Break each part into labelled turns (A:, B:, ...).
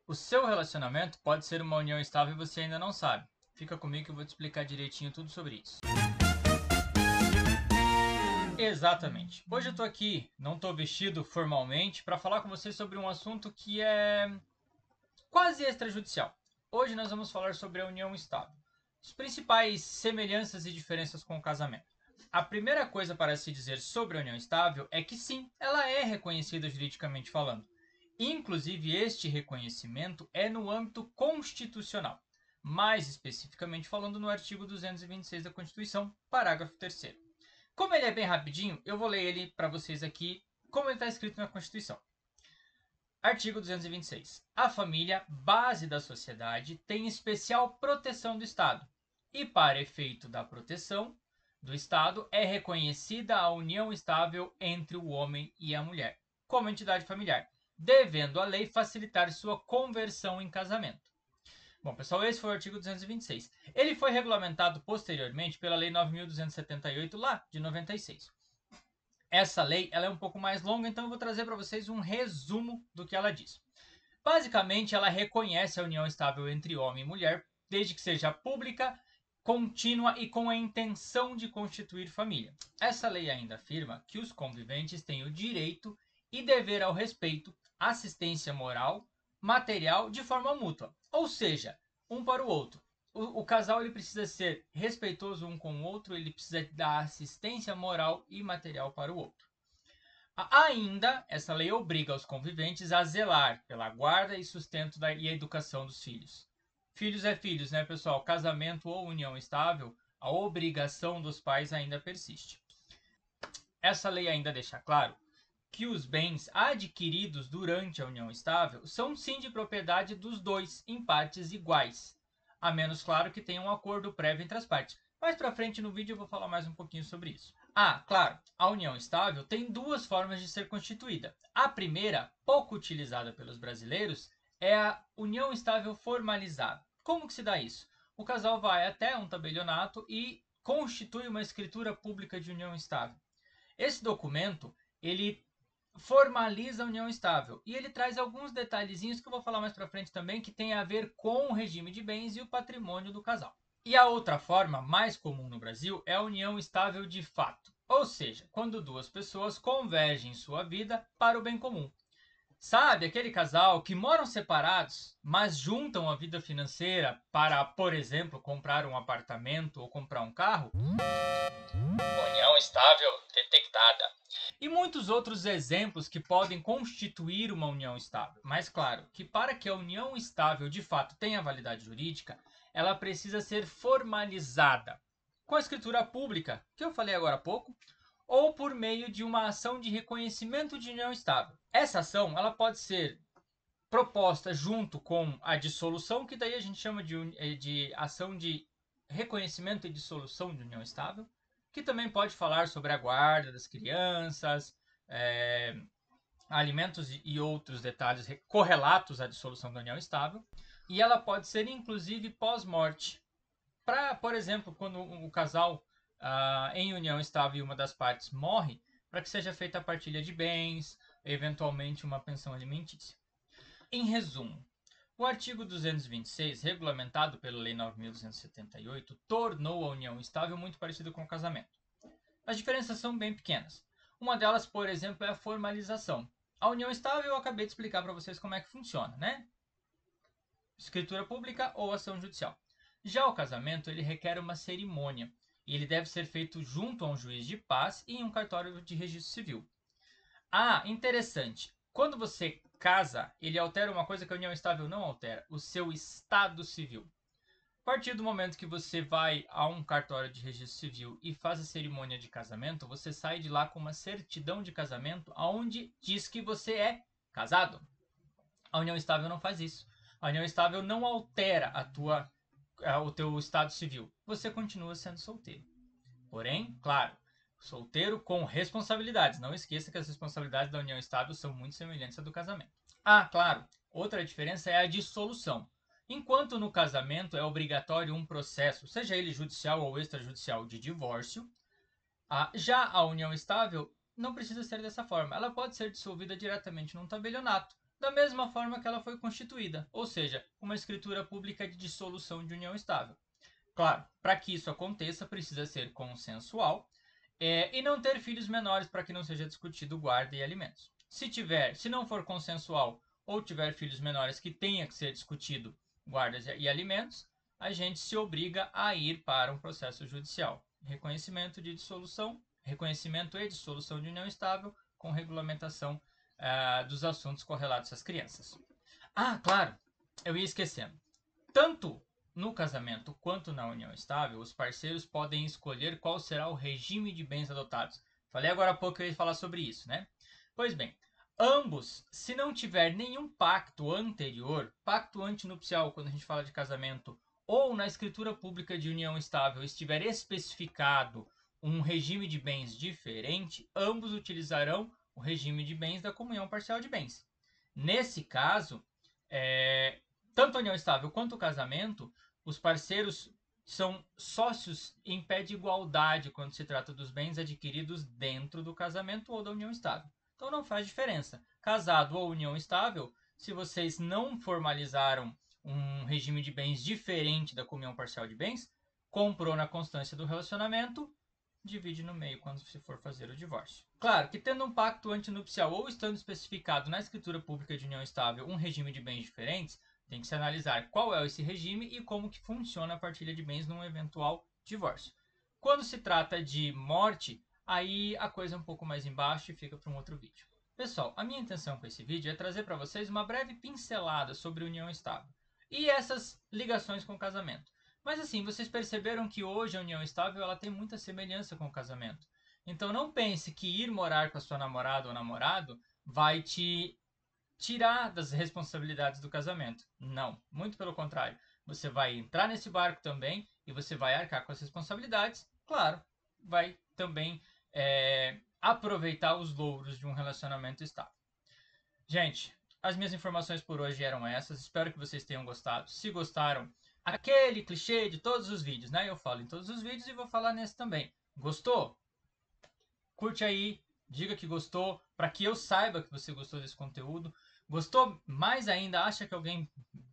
A: O seu relacionamento pode ser uma união estável e você ainda não sabe. Fica comigo que eu vou te explicar direitinho tudo sobre isso. Exatamente. Hoje eu tô aqui, não tô vestido formalmente, para falar com vocês sobre um assunto que é quase extrajudicial. Hoje nós vamos falar sobre a união estável. As principais semelhanças e diferenças com o casamento. A primeira coisa para se dizer sobre a união estável é que sim, ela é reconhecida juridicamente falando. Inclusive, este reconhecimento é no âmbito constitucional, mais especificamente falando no artigo 226 da Constituição, parágrafo 3º. Como ele é bem rapidinho, eu vou ler ele para vocês aqui, como ele está escrito na Constituição. Artigo 226. A família, base da sociedade, tem especial proteção do Estado. E, para efeito da proteção do Estado, é reconhecida a união estável entre o homem e a mulher, como entidade familiar, devendo a lei facilitar sua conversão em casamento. Bom, pessoal, esse foi o artigo 226. Ele foi regulamentado posteriormente pela Lei 9.278, lá de 96. Essa lei ela é um pouco mais longa, então eu vou trazer para vocês um resumo do que ela diz. Basicamente, ela reconhece a união estável entre homem e mulher, desde que seja pública, contínua e com a intenção de constituir família. Essa lei ainda afirma que os conviventes têm o direito e dever ao respeito, assistência moral, material de forma mútua, ou seja, um para o outro. O casal ele precisa ser respeitoso um com o outro, ele precisa dar assistência moral e material para o outro. Ainda, essa lei obriga os conviventes a zelar pela guarda e sustento e educação dos filhos. Filhos é filhos, né, pessoal? Casamento ou união estável, a obrigação dos pais ainda persiste. Essa lei ainda deixa claro que os bens adquiridos durante a união estável são sim de propriedade dos dois em partes iguais, a menos claro que tenha um acordo prévio entre as partes. Mais para frente no vídeo eu vou falar mais um pouquinho sobre isso. Claro, a união estável tem duas formas de ser constituída. A primeira, pouco utilizada pelos brasileiros, é a união estável formalizada. Como que se dá isso? O casal vai até um tabelionato e constitui uma escritura pública de união estável. Esse documento, ele formaliza a união estável e ele traz alguns detalhezinhos que eu vou falar mais para frente também, que tem a ver com o regime de bens e o patrimônio do casal. E a outra forma, mais comum no Brasil, é a união estável de fato, ou seja, quando duas pessoas convergem em sua vida para o bem comum. Sabe, aquele casal que moram separados, mas juntam a vida financeira para, por exemplo, comprar um apartamento ou comprar um carro? União estável detectada. E muitos outros exemplos que podem constituir uma união estável. Mas claro, que para que a união estável de fato tenha validade jurídica, ela precisa ser formalizada com a escritura pública, que eu falei agora há pouco, ou por meio de uma ação de reconhecimento de união estável. Essa ação, ela pode ser proposta junto com a dissolução, que daí a gente chama de ação de reconhecimento e dissolução de união estável, que também pode falar sobre a guarda das crianças, alimentos e outros detalhes correlatos à dissolução da união estável. E ela pode ser inclusive pós-morte. Para, por exemplo, quando o casal em união estável e uma das partes morre, para que seja feita a partilha de bens, eventualmente uma pensão alimentícia. Em resumo, o artigo 226, regulamentado pela Lei 9.278, tornou a união estável muito parecida com o casamento. As diferenças são bem pequenas. Uma delas, por exemplo, é a formalização. A união estável eu acabei de explicar para vocês como é que funciona, né? Escritura pública ou ação judicial. Já o casamento, ele requer uma cerimônia e ele deve ser feito junto a um juiz de paz e em um cartório de registro civil. Interessante. Quando você casa, ele altera uma coisa que a união estável não altera, o seu estado civil. A partir do momento que você vai a um cartório de registro civil e faz a cerimônia de casamento, você sai de lá com uma certidão de casamento onde diz que você é casado. A união estável não faz isso. A união estável não altera o teu estado civil. Você continua sendo solteiro. Porém, claro, solteiro com responsabilidades. Não esqueça que as responsabilidades da união estável são muito semelhantes à do casamento. Claro, outra diferença é a dissolução. Enquanto no casamento é obrigatório um processo, seja ele judicial ou extrajudicial, de divórcio, já a união estável não precisa ser dessa forma. Ela pode ser dissolvida diretamente num tabelionato, da mesma forma que ela foi constituída, ou seja, uma escritura pública de dissolução de união estável. Claro, para que isso aconteça, precisa ser consensual e não ter filhos menores para que não seja discutido guarda e alimentos. Se não for consensual ou tiver filhos menores que tenha que ser discutido guardas e alimentos, a gente se obriga a ir para um processo judicial. Reconhecimento e dissolução de união estável com regulamentação dos assuntos correlatos às crianças. Ah, claro, eu ia esquecendo. Tanto no casamento quanto na união estável, os parceiros podem escolher qual será o regime de bens adotados. Falei agora há pouco que eu ia falar sobre isso, né? Pois bem, ambos, se não tiver nenhum pacto anterior, pacto antinupcial, quando a gente fala de casamento, ou na escritura pública de união estável estiver especificado um regime de bens diferente, ambos utilizarão o regime de bens da comunhão parcial de bens. Nesse caso, tanto a união estável quanto o casamento, os parceiros são sócios em pé de igualdade quando se trata dos bens adquiridos dentro do casamento ou da união estável. Então não faz diferença. Casado ou união estável, se vocês não formalizaram um regime de bens diferente da comunhão parcial de bens, comprou na constância do relacionamento, divide no meio quando se for fazer o divórcio. Claro que tendo um pacto antinupcial ou estando especificado na escritura pública de união estável um regime de bens diferentes, tem que se analisar qual é esse regime e como que funciona a partilha de bens num eventual divórcio. Quando se trata de morte, aí a coisa é um pouco mais embaixo e fica para um outro vídeo. Pessoal, a minha intenção com esse vídeo é trazer para vocês uma breve pincelada sobre união estável e essas ligações com o casamento. Mas assim, vocês perceberam que hoje a união estável ela tem muita semelhança com o casamento. Então não pense que ir morar com a sua namorada ou namorado vai te tirar das responsabilidades do casamento. Não, muito pelo contrário. Você vai entrar nesse barco também e você vai arcar com as responsabilidades. Claro, vai também aproveitar os louros de um relacionamento estável. Gente, as minhas informações por hoje eram essas. Espero que vocês tenham gostado. Se gostaram, aquele clichê de todos os vídeos, né? Eu falo em todos os vídeos e vou falar nesse também. Gostou? Curte aí, diga que gostou, para que eu saiba que você gostou desse conteúdo. Gostou mais ainda, acha que alguém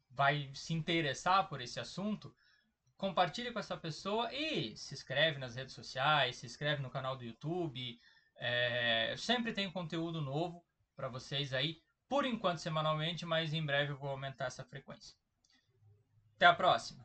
A: vai se interessar por esse assunto? Compartilhe com essa pessoa e se inscreve nas redes sociais, se inscreve no canal do YouTube. Sempre tem conteúdo novo para vocês aí, por enquanto semanalmente, mas em breve eu vou aumentar essa frequência. Até a próxima!